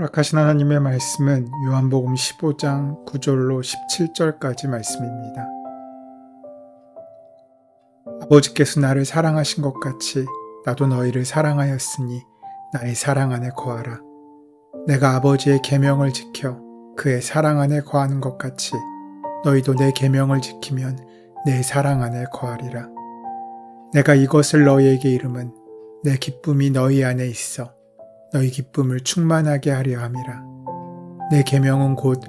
허락하신 하나님의 말씀은 요한복음 15장 9절로 17절까지 말씀입니다. 아버지께서 나를 사랑하신 것 같이 나도 너희를 사랑하였으니 나의 사랑 안에 거하라. 내가 아버지의 계명을 지켜 그의 사랑 안에 거하는 것 같이 너희도 내 계명을 지키면 내 사랑 안에 거하리라. 내가 이것을 너희에게 이름은 내 기쁨이 너희 안에 있어 너희 기쁨을 충만하게 하려 함이라. 내 계명은 곧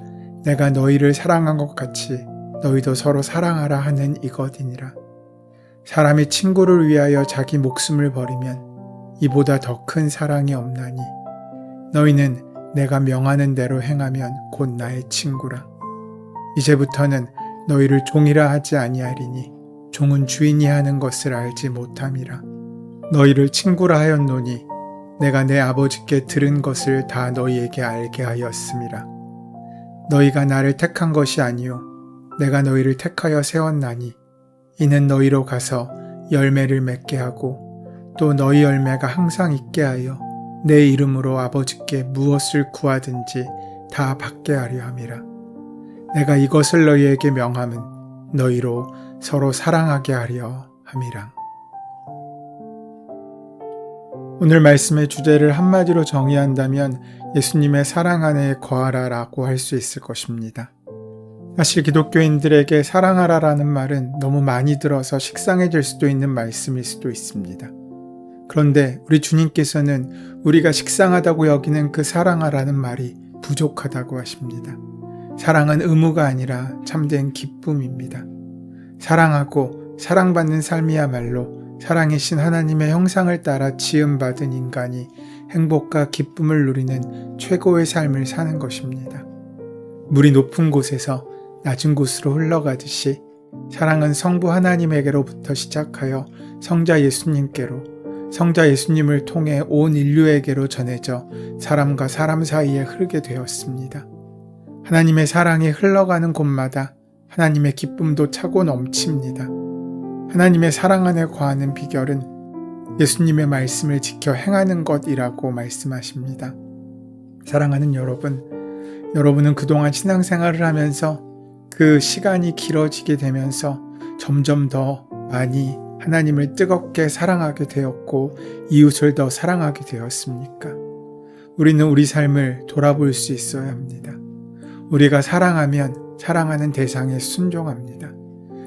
내가 너희를 사랑한 것 같이 너희도 서로 사랑하라 하는 이것이니라. 사람이 친구를 위하여 자기 목숨을 버리면 이보다 더 큰 사랑이 없나니 너희는 내가 명하는 대로 행하면 곧 나의 친구라. 이제부터는 너희를 종이라 하지 아니하리니 종은 주인이 하는 것을 알지 못함이라. 너희를 친구라 하였노니 내가 내 아버지께 들은 것을 다 너희에게 알게 하였음이라. 너희가 나를 택한 것이 아니요 내가 너희를 택하여 세웠나니 이는 너희로 가서 열매를 맺게 하고 또 너희 열매가 항상 있게 하여 내 이름으로 아버지께 무엇을 구하든지 다 받게 하려 함이라. 내가 이것을 너희에게 명함은 너희로 서로 사랑하게 하려 함이라. 오늘 말씀의 주제를 한마디로 정의한다면 예수님의 사랑 안에 거하라라고 할 수 있을 것입니다. 사실 기독교인들에게 사랑하라라는 말은 너무 많이 들어서 식상해질 수도 있는 말씀일 수도 있습니다. 그런데 우리 주님께서는 우리가 식상하다고 여기는 그 사랑하라는 말이 부족하다고 하십니다. 사랑은 의무가 아니라 참된 기쁨입니다. 사랑하고 사랑받는 삶이야말로 사랑의 신 하나님의 형상을 따라 지음받은 인간이 행복과 기쁨을 누리는 최고의 삶을 사는 것입니다. 물이 높은 곳에서 낮은 곳으로 흘러가듯이 사랑은 성부 하나님에게로부터 시작하여 성자 예수님께로, 성자 예수님을 통해 온 인류에게로 전해져 사람과 사람 사이에 흐르게 되었습니다. 하나님의 사랑이 흘러가는 곳마다 하나님의 기쁨도 차고 넘칩니다. 하나님의 사랑 안에 거하는 비결은 예수님의 말씀을 지켜 행하는 것이라고 말씀하십니다. 사랑하는 여러분은 그동안 신앙생활을 하면서 그 시간이 길어지게 되면서 점점 더 많이 하나님을 뜨겁게 사랑하게 되었고 이웃을 더 사랑하게 되었습니까? 우리는 우리 삶을 돌아볼 수 있어야 합니다. 우리가 사랑하면 사랑하는 대상에 순종합니다.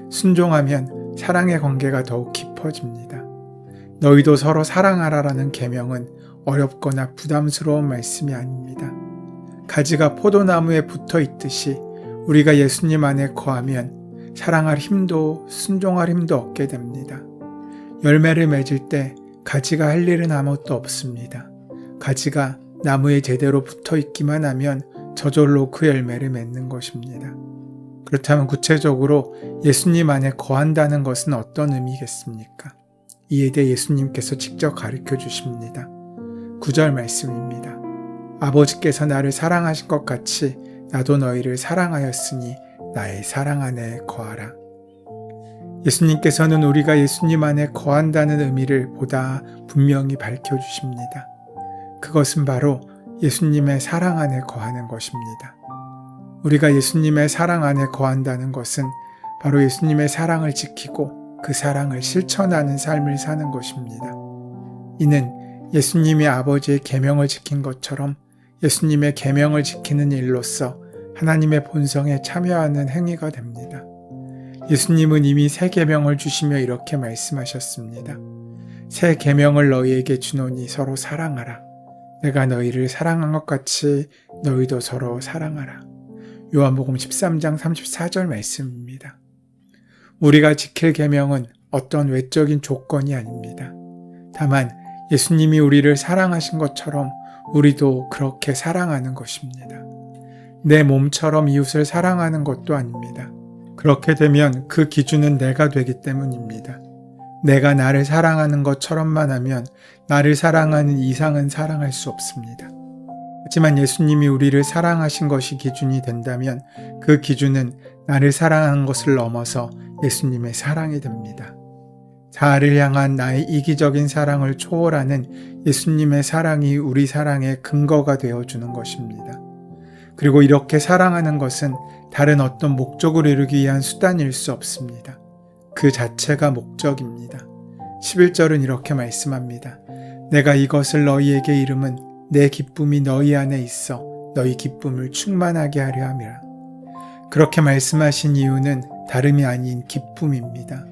순종하면 사랑의 관계가 더욱 깊어집니다. 너희도 서로 사랑하라라는 계명은 어렵거나 부담스러운 말씀이 아닙니다. 가지가 포도나무에 붙어 있듯이 우리가 예수님 안에 거하면 사랑할 힘도 순종할 힘도 얻게 됩니다. 열매를 맺을 때 가지가 할 일은 아무것도 없습니다. 가지가 나무에 제대로 붙어 있기만 하면 저절로 그 열매를 맺는 것입니다. 그렇다면 구체적으로 예수님 안에 거한다는 것은 어떤 의미겠습니까? 이에 대해 예수님께서 직접 가르쳐 주십니다. 9절 말씀입니다. 아버지께서 나를 사랑하신 것 같이 나도 너희를 사랑하였으니 나의 사랑 안에 거하라. 예수님께서는 우리가 예수님 안에 거한다는 의미를 보다 분명히 밝혀 주십니다. 그것은 바로 예수님의 사랑 안에 거하는 것입니다. 우리가 예수님의 사랑 안에 거한다는 것은 바로 예수님의 사랑을 지키고 그 사랑을 실천하는 삶을 사는 것입니다. 이는 예수님이 아버지의 계명을 지킨 것처럼 예수님의 계명을 지키는 일로서 하나님의 본성에 참여하는 행위가 됩니다. 예수님은 이미 새 계명을 주시며 이렇게 말씀하셨습니다. 새 계명을 너희에게 주노니 서로 사랑하라. 내가 너희를 사랑한 것 같이 너희도 서로 사랑하라. 요한복음 13장 34절 말씀입니다. 우리가 지킬 계명은 어떤 외적인 조건이 아닙니다. 다만 예수님이 우리를 사랑하신 것처럼 우리도 그렇게 사랑하는 것입니다. 내 몸처럼 이웃을 사랑하는 것도 아닙니다. 그렇게 되면 그 기준은 내가 되기 때문입니다. 내가 나를 사랑하는 것처럼만 하면 나를 사랑하는 이상은 사랑할 수 없습니다. 하지만 예수님이 우리를 사랑하신 것이 기준이 된다면 그 기준은 나를 사랑한 것을 넘어서 예수님의 사랑이 됩니다. 자아를 향한 나의 이기적인 사랑을 초월하는 예수님의 사랑이 우리 사랑의 근거가 되어주는 것입니다. 그리고 이렇게 사랑하는 것은 다른 어떤 목적을 이루기 위한 수단일 수 없습니다. 그 자체가 목적입니다. 11절은 이렇게 말씀합니다. 내가 이것을 너희에게 이름은 내 기쁨이 너희 안에 있어 너희 기쁨을 충만하게 하려 함이라. 그렇게 말씀하신 이유는 다름이 아닌 기쁨입니다.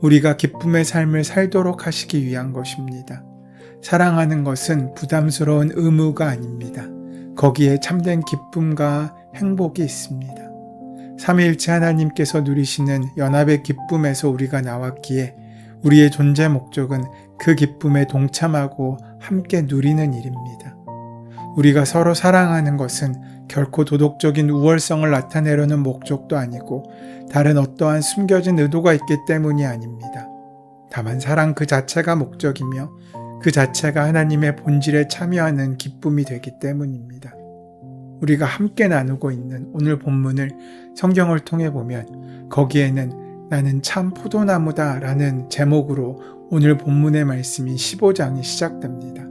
우리가 기쁨의 삶을 살도록 하시기 위한 것입니다. 사랑하는 것은 부담스러운 의무가 아닙니다. 거기에 참된 기쁨과 행복이 있습니다. 삼위일체 하나님께서 누리시는 연합의 기쁨에서 우리가 나왔기에 우리의 존재 목적은 그 기쁨에 동참하고 함께 누리는 일입니다. 우리가 서로 사랑하는 것은 결코 도덕적인 우월성을 나타내려는 목적도 아니고 다른 어떠한 숨겨진 의도가 있기 때문이 아닙니다. 다만 사랑 그 자체가 목적이며 그 자체가 하나님의 본질에 참여하는 기쁨이 되기 때문입니다. 우리가 함께 나누고 있는 오늘 본문을 성경을 통해 보면 거기에는 나는 참 포도나무다 라는 제목으로 오늘 본문의 말씀인 15장이 시작됩니다.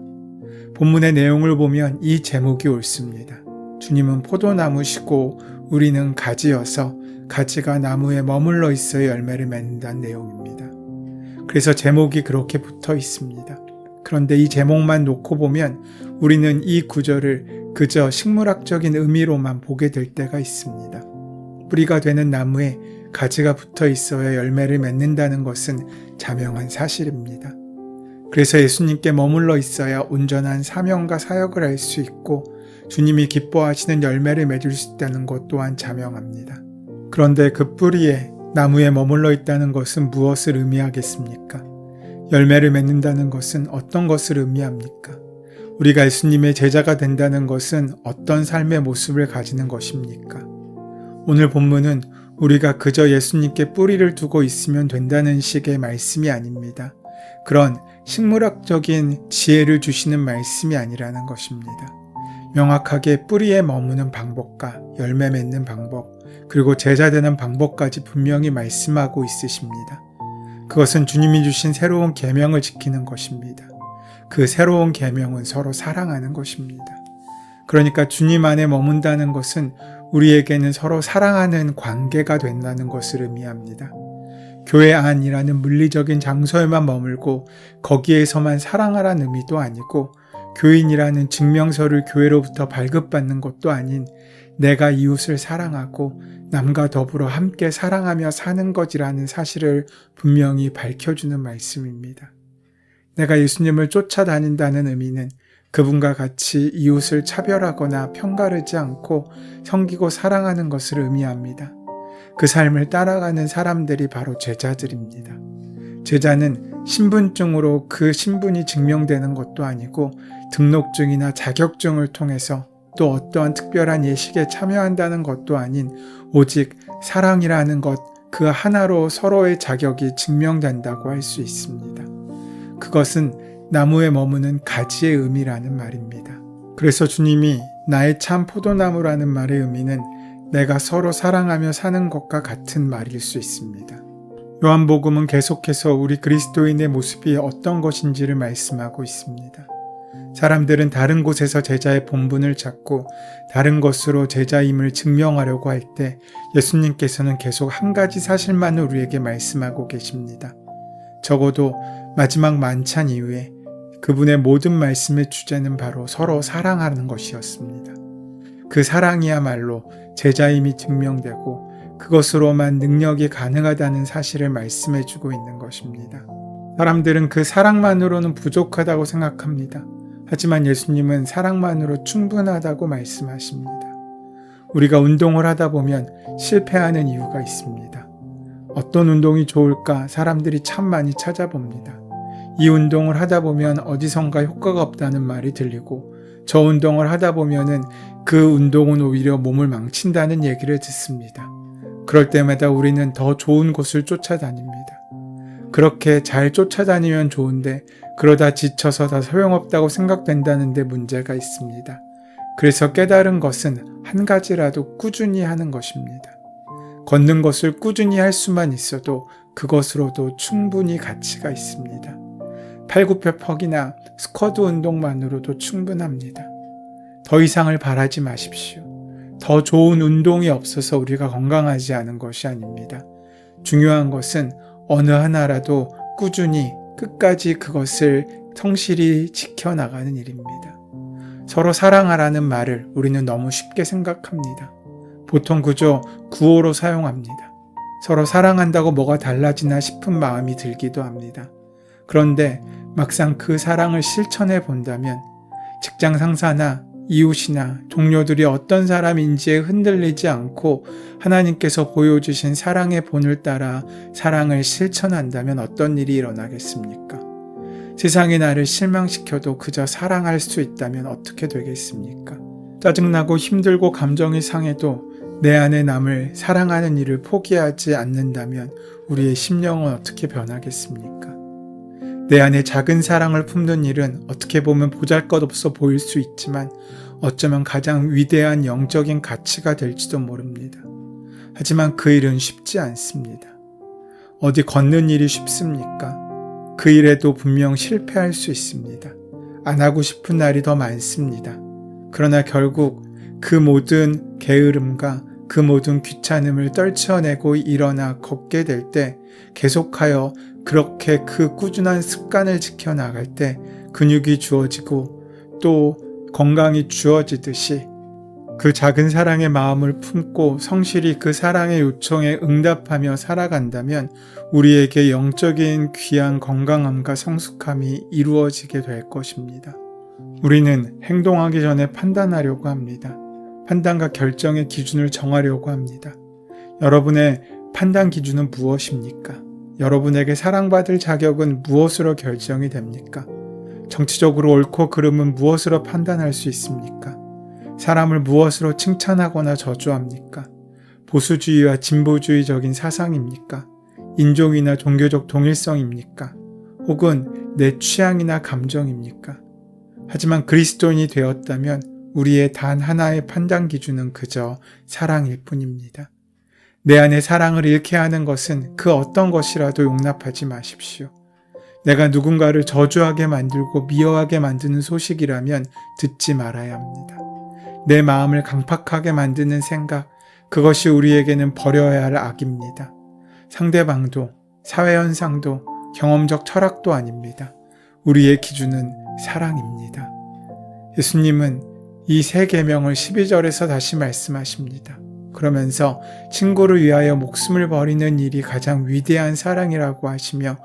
본문의 내용을 보면 이 제목이 옳습니다. 주님은 포도나무시고 우리는 가지여서 가지가 나무에 머물러 있어 열매를 맺는다는 내용입니다. 그래서 제목이 그렇게 붙어 있습니다. 그런데 이 제목만 놓고 보면 우리는 이 구절을 그저 식물학적인 의미로만 보게 될 때가 있습니다. 뿌리가 되는 나무에 가지가 붙어 있어야 열매를 맺는다는 것은 자명한 사실입니다. 그래서 예수님께 머물러 있어야 온전한 사명과 사역을 할 수 있고 주님이 기뻐하시는 열매를 맺을 수 있다는 것 또한 자명합니다. 그런데 그 뿌리에 나무에 머물러 있다는 것은 무엇을 의미하겠습니까? 열매를 맺는다는 것은 어떤 것을 의미합니까? 우리가 예수님의 제자가 된다는 것은 어떤 삶의 모습을 가지는 것입니까? 오늘 본문은 우리가 그저 예수님께 뿌리를 두고 있으면 된다는 식의 말씀이 아닙니다. 그런 식물학적인 지혜를 주시는 말씀이 아니라는 것입니다. 명확하게 뿌리에 머무는 방법과 열매 맺는 방법, 그리고 제자 되는 방법까지 분명히 말씀하고 있으십니다. 그것은 주님이 주신 새로운 계명을 지키는 것입니다. 그 새로운 계명은 서로 사랑하는 것입니다. 그러니까 주님 안에 머문다는 것은 우리에게는 서로 사랑하는 관계가 된다는 것을 의미합니다. 교회 안이라는 물리적인 장소에만 머물고 거기에서만 사랑하라는 의미도 아니고 교인이라는 증명서를 교회로부터 발급받는 것도 아닌 내가 이웃을 사랑하고 남과 더불어 함께 사랑하며 사는 것이라는 사실을 분명히 밝혀주는 말씀입니다. 내가 예수님을 쫓아다닌다는 의미는 그분과 같이 이웃을 차별하거나 편가르지 않고 섬기고 사랑하는 것을 의미합니다. 그 삶을 따라가는 사람들이 바로 제자들입니다. 제자는 신분증으로 그 신분이 증명되는 것도 아니고 등록증이나 자격증을 통해서 또 어떠한 특별한 예식에 참여한다는 것도 아닌 오직 사랑이라는 것 그 하나로 서로의 자격이 증명된다고 할 수 있습니다. 그것은 나무에 머무는 가지의 의미라는 말입니다. 그래서 주님이 나의 참 포도나무라는 말의 의미는 내가 서로 사랑하며 사는 것과 같은 말일 수 있습니다. 요한복음은 계속해서 우리 그리스도인의 모습이 어떤 것인지를 말씀하고 있습니다. 사람들은 다른 곳에서 제자의 본분을 찾고 다른 것으로 제자임을 증명하려고 할 때 예수님께서는 계속 한 가지 사실만을 우리에게 말씀하고 계십니다. 적어도 마지막 만찬 이후에 그분의 모든 말씀의 주제는 바로 서로 사랑하는 것이었습니다. 그 사랑이야말로 제자임이 증명되고 그것으로만 능력이 가능하다는 사실을 말씀해주고 있는 것입니다. 사람들은 그 사랑만으로는 부족하다고 생각합니다. 하지만 예수님은 사랑만으로 충분하다고 말씀하십니다. 우리가 운동을 하다 보면 실패하는 이유가 있습니다. 어떤 운동이 좋을까 사람들이 참 많이 찾아봅니다. 이 운동을 하다 보면 어디선가 효과가 없다는 말이 들리고 저 운동을 하다 보면은 그 운동은 오히려 몸을 망친다는 얘기를 듣습니다. 그럴 때마다 우리는 더 좋은 곳을 쫓아다닙니다. 그렇게 잘 쫓아다니면 좋은데 그러다 지쳐서 다 소용없다고 생각된다는데 문제가 있습니다. 그래서 깨달은 것은 한 가지라도 꾸준히 하는 것입니다. 걷는 것을 꾸준히 할 수만 있어도 그것으로도 충분히 가치가 있습니다. 팔굽혀펴기나 스쿼트 운동만으로도 충분합니다. 더 이상을 바라지 마십시오. 더 좋은 운동이 없어서 우리가 건강하지 않은 것이 아닙니다. 중요한 것은 어느 하나라도 꾸준히 끝까지 그것을 성실히 지켜나가는 일입니다. 서로 사랑하라는 말을 우리는 너무 쉽게 생각합니다. 보통 그저 구호로 사용합니다. 서로 사랑한다고 뭐가 달라지나 싶은 마음이 들기도 합니다. 그런데 막상 그 사랑을 실천해 본다면 직장 상사나 이웃이나 동료들이 어떤 사람인지에 흔들리지 않고 하나님께서 보여주신 사랑의 본을 따라 사랑을 실천한다면 어떤 일이 일어나겠습니까? 세상이 나를 실망시켜도 그저 사랑할 수 있다면 어떻게 되겠습니까? 짜증나고 힘들고 감정이 상해도 내 안에 남을 사랑하는 일을 포기하지 않는다면 우리의 심령은 어떻게 변하겠습니까? 내 안에 작은 사랑을 품는 일은 어떻게 보면 보잘것없어 보일 수 있지만 어쩌면 가장 위대한 영적인 가치가 될지도 모릅니다. 하지만 그 일은 쉽지 않습니다. 어디 걷는 일이 쉽습니까? 그 일에도 분명 실패할 수 있습니다. 안 하고 싶은 날이 더 많습니다. 그러나 결국 그 모든 게으름과 그 모든 귀찮음을 떨쳐내고 일어나 걷게 될 때 계속하여 그렇게 그 꾸준한 습관을 지켜나갈 때 근육이 주어지고 또 건강이 주어지듯이 그 작은 사랑의 마음을 품고 성실히 그 사랑의 요청에 응답하며 살아간다면 우리에게 영적인 귀한 건강함과 성숙함이 이루어지게 될 것입니다. 우리는 행동하기 전에 판단하려고 합니다. 판단과 결정의 기준을 정하려고 합니다. 여러분의 판단 기준은 무엇입니까? 여러분에게 사랑받을 자격은 무엇으로 결정이 됩니까? 정치적으로 옳고 그름은 무엇으로 판단할 수 있습니까? 사람을 무엇으로 칭찬하거나 저주합니까? 보수주의와 진보주의적인 사상입니까? 인종이나 종교적 동일성입니까? 혹은 내 취향이나 감정입니까? 하지만 그리스도인이 되었다면 우리의 단 하나의 판단 기준은 그저 사랑일 뿐입니다. 내 안에 사랑을 잃게 하는 것은 그 어떤 것이라도 용납하지 마십시오. 내가 누군가를 저주하게 만들고 미워하게 만드는 소식이라면 듣지 말아야 합니다. 내 마음을 강팍하게 만드는 생각, 그것이 우리에게는 버려야 할 악입니다. 상대방도, 사회현상도, 경험적 철학도 아닙니다. 우리의 기준은 사랑입니다. 예수님은 이 세 계명을 12절에서 다시 말씀하십니다. 그러면서 친구를 위하여 목숨을 버리는 일이 가장 위대한 사랑이라고 하시며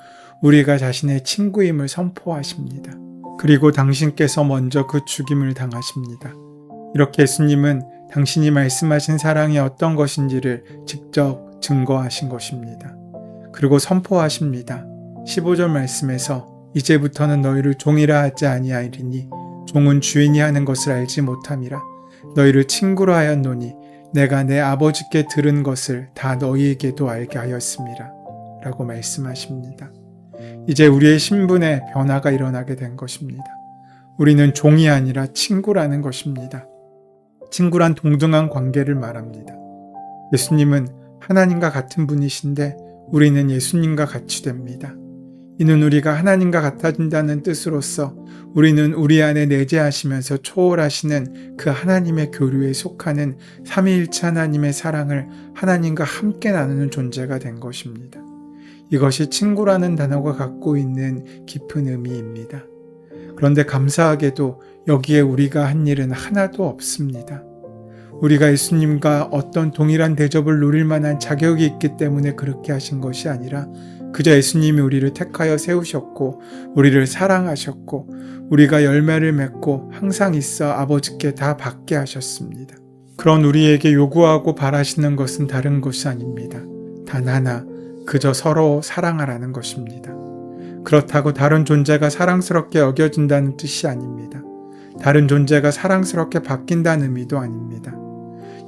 우리가 자신의 친구임을 선포하십니다. 그리고 당신께서 먼저 그 죽임을 당하십니다. 이렇게 예수님은 당신이 말씀하신 사랑이 어떤 것인지를 직접 증거하신 것입니다. 그리고 선포하십니다. 15절 말씀에서 이제부터는 너희를 종이라 하지 아니하리니 종은 주인이 하는 것을 알지 못함이라. 너희를 친구로 하였노니 내가 내 아버지께 들은 것을 다 너희에게도 알게 하였음이라. 라고 말씀하십니다. 이제 우리의 신분에 변화가 일어나게 된 것입니다. 우리는 종이 아니라 친구라는 것입니다. 친구란 동등한 관계를 말합니다. 예수님은 하나님과 같은 분이신데 우리는 예수님과 같이 됩니다. 이는 우리가 하나님과 같아진다는 뜻으로서 우리는 우리 안에 내재하시면서 초월하시는 그 하나님의 교류에 속하는 삼위일체 하나님의 사랑을 하나님과 함께 나누는 존재가 된 것입니다. 이것이 친구라는 단어가 갖고 있는 깊은 의미입니다. 그런데 감사하게도 여기에 우리가 한 일은 하나도 없습니다. 우리가 예수님과 어떤 동일한 대접을 누릴 만한 자격이 있기 때문에 그렇게 하신 것이 아니라 그저 예수님이 우리를 택하여 세우셨고 우리를 사랑하셨고 우리가 열매를 맺고 항상 있어 아버지께 다 받게 하셨습니다. 그런 우리에게 요구하고 바라시는 것은 다른 것이 아닙니다. 단 하나, 그저 서로 사랑하라는 것입니다. 그렇다고 다른 존재가 사랑스럽게 여겨진다는 뜻이 아닙니다. 다른 존재가 사랑스럽게 바뀐다는 의미도 아닙니다.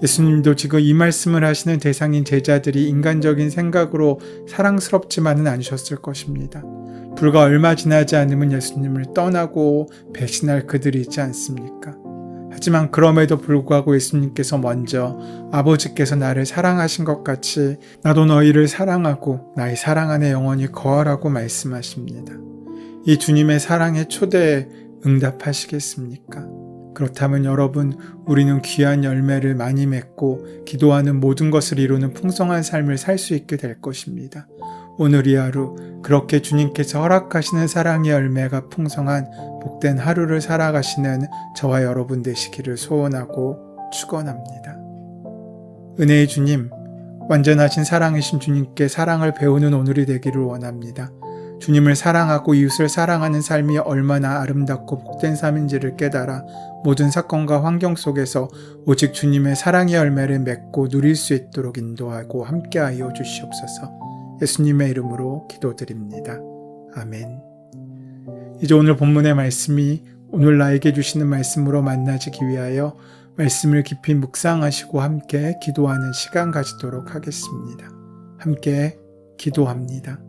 예수님도 지금 이 말씀을 하시는 대상인 제자들이 인간적인 생각으로 사랑스럽지만은 않으셨을 것입니다. 불과 얼마 지나지 않으면 예수님을 떠나고 배신할 그들이 있지 않습니까? 하지만 그럼에도 불구하고 예수님께서 먼저 아버지께서 나를 사랑하신 것 같이 나도 너희를 사랑하고 나의 사랑 안에 영원히 거하라고 말씀하십니다. 이 주님의 사랑의 초대에 응답하시겠습니까? 그렇다면 여러분, 우리는 귀한 열매를 많이 맺고 기도하는 모든 것을 이루는 풍성한 삶을 살 수 있게 될 것입니다. 오늘 이 하루 그렇게 주님께서 허락하시는 사랑의 열매가 풍성한 복된 하루를 살아가시는 저와 여러분 되시기를 소원하고 축원합니다. 은혜의 주님, 완전하신 사랑이신 주님께 사랑을 배우는 오늘이 되기를 원합니다. 주님을 사랑하고 이웃을 사랑하는 삶이 얼마나 아름답고 복된 삶인지를 깨달아 모든 사건과 환경 속에서 오직 주님의 사랑의 열매를 맺고 누릴 수 있도록 인도하고 함께하여 주시옵소서. 예수님의 이름으로 기도드립니다. 아멘. 이제 오늘 본문의 말씀이 오늘 나에게 주시는 말씀으로 만나지기 위하여 말씀을 깊이 묵상하시고 함께 기도하는 시간 가지도록 하겠습니다. 함께 기도합니다.